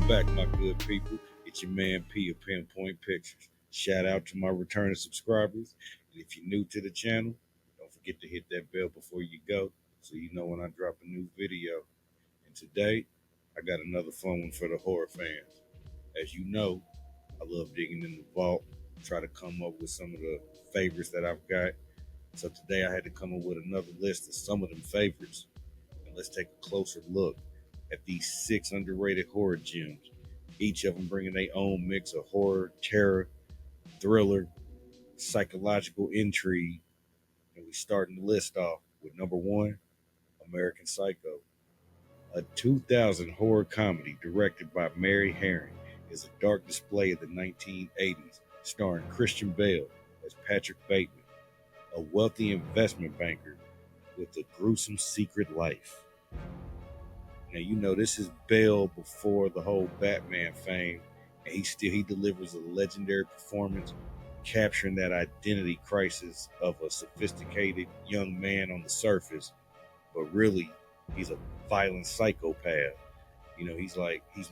Welcome back, my good people. It's your man P of Pinpoint Pictures. Shout out to my returning subscribers. And if you're new to the channel, don't forget to hit that bell before you go so you know when I drop a new video. And today, I got another fun one for the horror fans. As you know, I love digging in the vault, try to come up with some of the favorites that I've got. So today I had to come up with another list of some of them favorites. And let's take a closer look at these 6 underrated horror gems, each of them bringing their own mix of horror, terror, thriller, psychological intrigue. And we starting the list off with number 1, American Psycho. A 2000 horror comedy directed by Mary Herron is a dark display of the 1980s, starring Christian Bale as Patrick Bateman, a wealthy investment banker with a gruesome secret life. Now you know this is Bale before the whole Batman fame, and he delivers a legendary performance, capturing that identity crisis of a sophisticated young man on the surface, but really he's a violent psychopath. You know, he's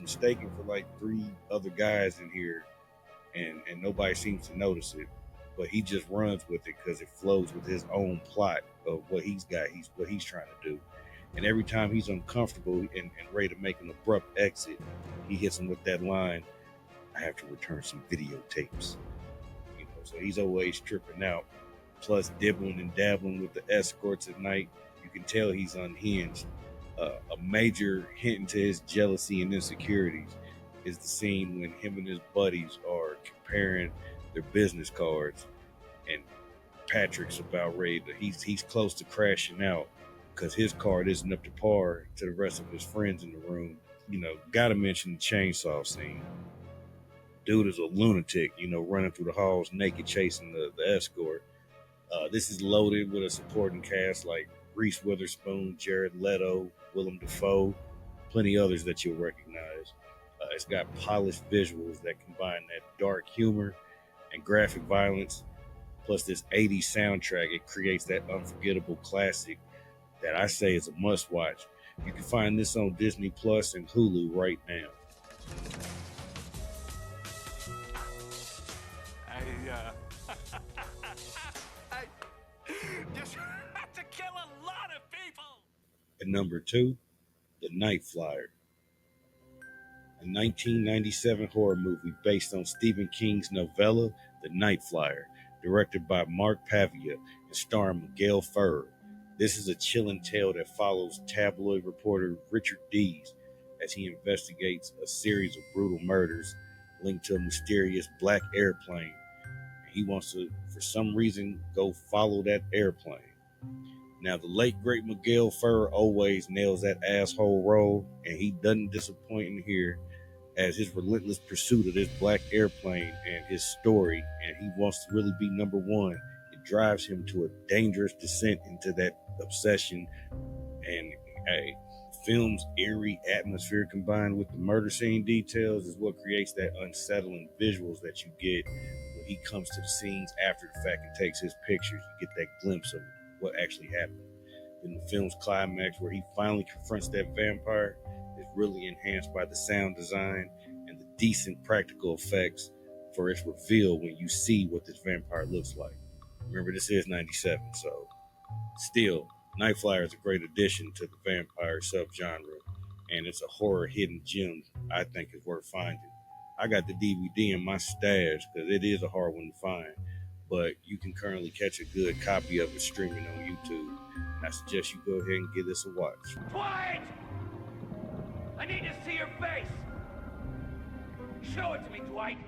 mistaken for like 3 other guys in here, and nobody seems to notice it, but he just runs with it because it flows with his own plot of what he's got. What he's trying to do. And every time he's uncomfortable and ready to make an abrupt exit, he hits him with that line, I have to return some videotapes. You know, so he's always tripping out. Plus dibbling and dabbling with the escorts at night. You can tell he's unhinged. A major hint into his jealousy and insecurities is the scene when him and his buddies are comparing their business cards, and Patrick's about ready to, he's close to crashing out because his card isn't up to par to the rest of his friends in the room. You know, gotta mention the chainsaw scene. Dude is a lunatic, you know, running through the halls naked, chasing the escort. This is loaded with a supporting cast like Reese Witherspoon, Jared Leto, Willem Dafoe, plenty others that you'll recognize. It's got polished visuals that combine that dark humor and graphic violence, plus this 80s soundtrack. It creates that unforgettable classic that I say is a must watch. You can find this on Disney Plus and Hulu right now. I just have to kill a lot of people. And number 2, The Night Flyer, a 1997 horror movie based on Stephen King's novella The Night Flyer, directed by Mark Pavia and starring Miguel Ferrer. This is a chilling tale that follows tabloid reporter Richard Dees as he investigates a series of brutal murders linked to a mysterious black airplane. He wants to, for some reason, go follow that airplane. Now, the late, great Miguel Ferrer always nails that asshole role, and he doesn't disappoint in here as his relentless pursuit of this black airplane and his story, and he wants to really be number 1. It drives him to a dangerous descent into that obsession, and a film's eerie atmosphere combined with the murder scene details is what creates that unsettling visuals that you get when he comes to the scenes after the fact and takes his pictures. You get that glimpse of what actually happened. Then the film's climax, where he finally confronts that vampire, is really enhanced by the sound design and the decent practical effects for its reveal when you see what this vampire looks like. Remember, this is 97, so still, Night Flyer is a great addition to the vampire subgenre, and it's a horror hidden gem I think is worth finding. I got the DVD in my stash because it is a hard one to find, but you can currently catch a good copy of it streaming on YouTube. And I suggest you go ahead and give this a watch. Dwight! I need to see your face! Show it to me, Dwight!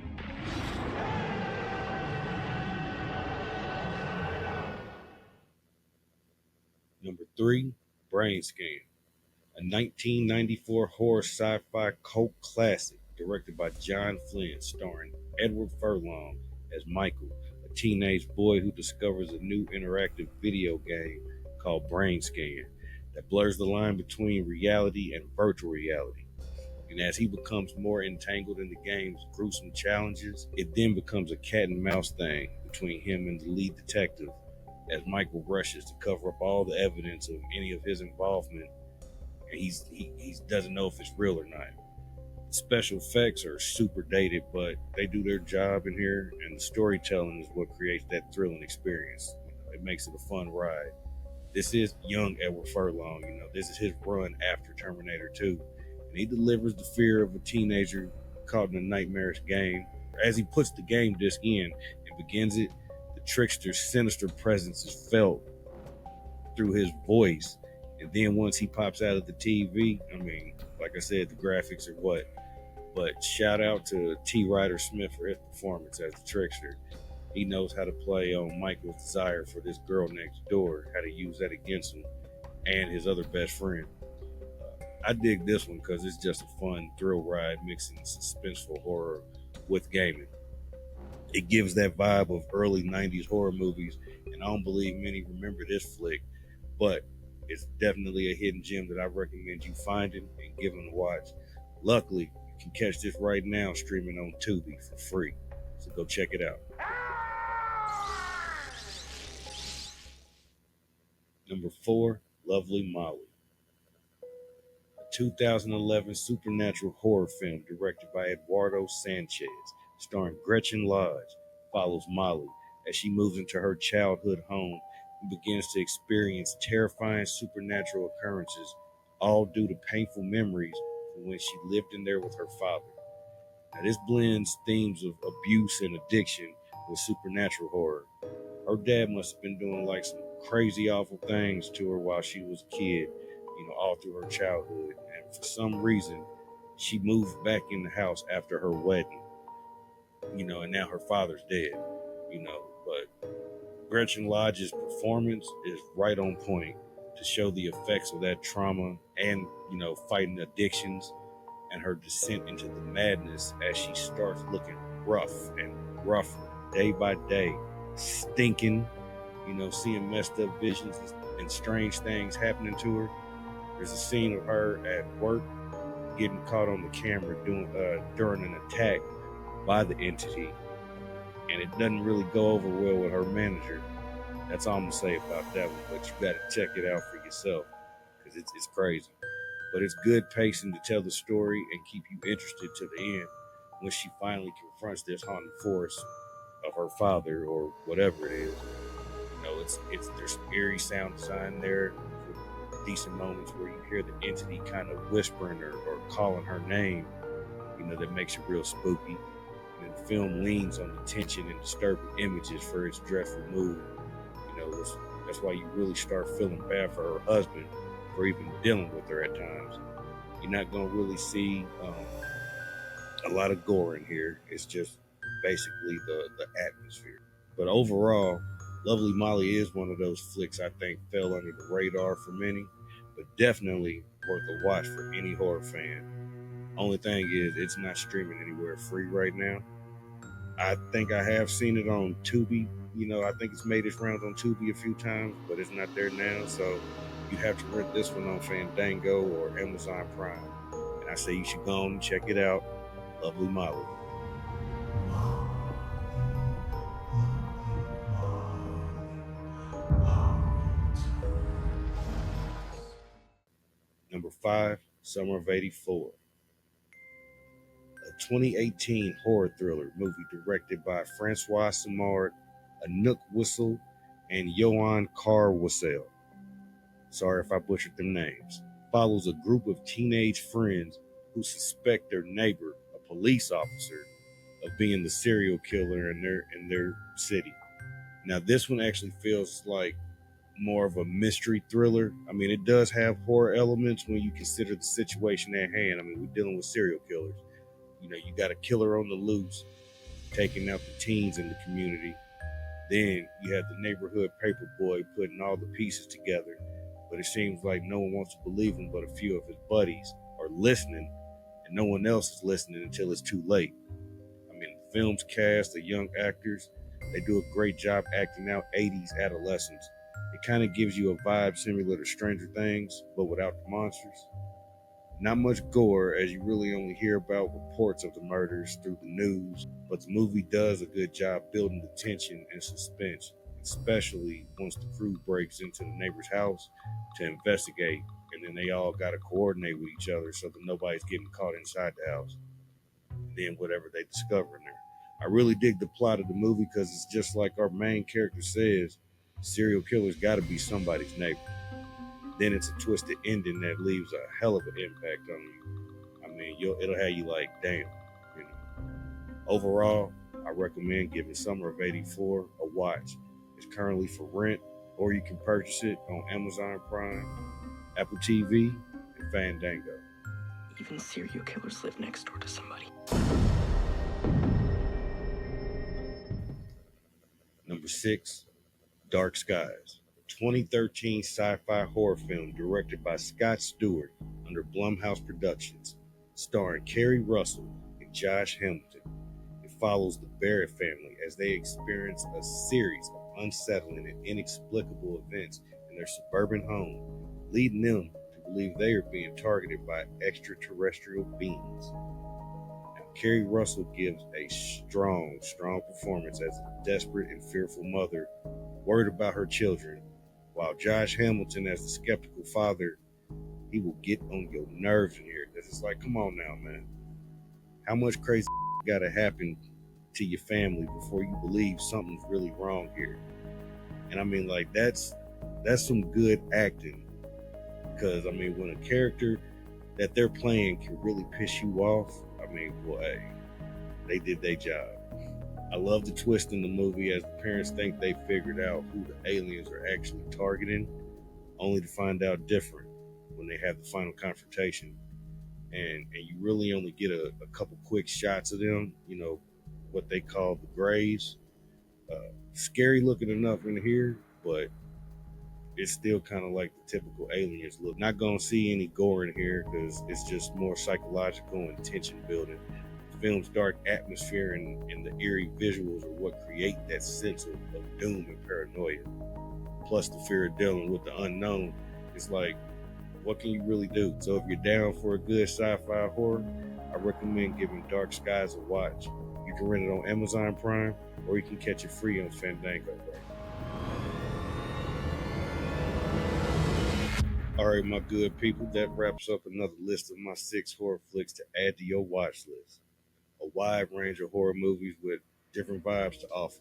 Number 3, Brainscan, a 1994 horror sci-fi cult classic directed by John Flynn, starring Edward Furlong as Michael, a teenage boy who discovers a new interactive video game called Brainscan that blurs the line between reality and virtual reality. And as he becomes more entangled in the game's gruesome challenges, it then becomes a cat and mouse thing between him and the lead detective as Michael rushes to cover up all the evidence of any of his involvement, and he doesn't know if it's real or not. Special effects are super dated, but they do their job in here, and the storytelling is what creates that thrilling experience. It makes it a fun ride. This is young Edward Furlong. This is his run after Terminator 2, and he delivers the fear of a teenager caught in a nightmarish game. As he puts the game disc in and begins it, the trickster's sinister presence is felt through his voice. And then once he pops out of the TV, like I said, the graphics are what. But shout out to T. Ryder Smith for his performance as the trickster. He knows how to play on Michael's desire for this girl next door, how to use that against him and his other best friend. I dig this one because it's just a fun thrill ride mixing suspenseful horror with gaming. It gives that vibe of early 90s horror movies, and I don't believe many remember this flick, but it's definitely a hidden gem that I recommend you finding and giving a watch. Luckily, you can catch this right now streaming on Tubi for free, so go check it out. Number 4, Lovely Molly. A 2011 supernatural horror film directed by Eduardo Sanchez, starring Gretchen Lodge, follows Molly as she moves into her childhood home and begins to experience terrifying supernatural occurrences, all due to painful memories from when she lived in there with her father. Now, this blends themes of abuse and addiction with supernatural horror. Her dad must have been doing like some crazy, awful things to her while she was a kid, all through her childhood. And for some reason, she moved back in the house after her wedding, and now her father's dead, but Gretchen Lodge's performance is right on point to show the effects of that trauma and, fighting addictions and her descent into the madness as she starts looking rough and rougher day by day, stinking, seeing messed up visions and strange things happening to her. There's a scene of her at work getting caught on the camera during an attack by the entity, and it doesn't really go over well with her manager. That's all I'm gonna say about that one, but you gotta check it out for yourself because it's crazy. But it's good pacing to tell the story and keep you interested to the end when she finally confronts this haunted force of her father or whatever it is. It's there's eerie sound design there for decent moments where you hear the entity kind of whispering or calling her name, that makes it real spooky. And the film leans on the tension and disturbing images for its dreadful mood. That's why you really start feeling bad for her husband for even dealing with her at times. You're not going to really see a lot of gore in here. It's just basically the atmosphere. But overall, Lovely Molly is one of those flicks I think fell under the radar for many, but definitely worth a watch for any horror fan. Only thing is, it's not streaming anywhere free right now. I think I have seen it on Tubi. I think it's made its rounds on Tubi a few times, but it's not there now. So you have to rent this one on Fandango or Amazon Prime. And I say you should go on and check it out. Lovely Molly. Number 5, Summer of '84. A 2018 horror thriller movie directed by Francois Simard, Anouk Wissel, and Johan Carwassel. Sorry if I butchered them names. Follows a group of teenage friends who suspect their neighbor, a police officer, of being the serial killer in their city. Now this one actually feels like more of a mystery thriller. It does have horror elements when you consider the situation at hand. We're dealing with serial killers. You got a killer on the loose, taking out the teens in the community. Then you have the neighborhood paper boy putting all the pieces together, but it seems like no one wants to believe him but a few of his buddies are listening, and no one else is listening until it's too late. The film's cast of young actors, they do a great job acting out 80s adolescence. It kind of gives you a vibe similar to Stranger Things, but without the monsters. Not much gore, as you really only hear about reports of the murders through the news, but the movie does a good job building the tension and suspense, especially once the crew breaks into the neighbor's house to investigate, and then they all got to coordinate with each other so that nobody's getting caught inside the house. then whatever they discover in there. I really dig the plot of the movie because it's just like our main character says, serial killers got to be somebody's neighbor. Then it's a twisted ending that leaves a hell of an impact on you. I mean, it'll have you like, damn. You know. Overall, I recommend giving Summer of '84 a watch. It's currently for rent, or you can purchase it on Amazon Prime, Apple TV, and Fandango. Even serial killers live next door to somebody. Number 6, Dark Skies, a 2013 sci-fi horror film directed by Scott Stewart under Blumhouse Productions, starring Kerry Russell and Josh Hamilton. It follows the Barrett family as they experience a series of unsettling and inexplicable events in their suburban home, leading them to believe they are being targeted by extraterrestrial beings. Kerry Russell gives a strong performance as a desperate and fearful mother worried about her children, while Josh Hamilton as the skeptical father, he will get on your nerves in here because it's like, come on now, man. How much crazy got to happen to your family before you believe something's really wrong here? And I mean, like, that's some good acting, because I mean, when a character that they're playing can really piss you off, I mean, boy, hey, they did their job. I love the twist in the movie as the parents think they figured out who the aliens are actually targeting, only to find out different when they have the final confrontation. And you really only get a couple quick shots of them, you know, what they call the grays. Scary looking enough in here, but it's still kind of like the typical aliens look. Not gonna see any gore in here because it's just more psychological and tension building. The film's dark atmosphere and the eerie visuals are what create that sense of doom and paranoia. Plus the fear of dealing with the unknown. It's like, what can you really do? So if you're down for a good sci-fi horror, I recommend giving Dark Skies a watch. You can rent it on Amazon Prime, or you can catch it free on Fandango. All right, my good people, that wraps up another list of my 6 horror flicks to add to your watch list. A wide range of horror movies with different vibes to offer.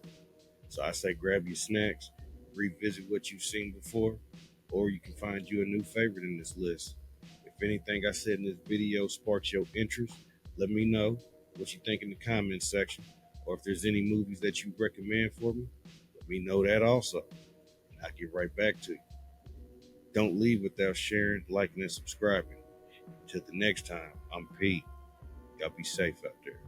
So I say grab your snacks, revisit what you've seen before, or you can find you a new favorite in this list. If anything I said in this video sparks your interest, let me know what you think in the comments section, or if there's any movies that you recommend for me, let me know that also. I'll get right back to you. Don't leave without sharing, liking, and subscribing. Until the next time, I'm Pete. Y'all be safe out there.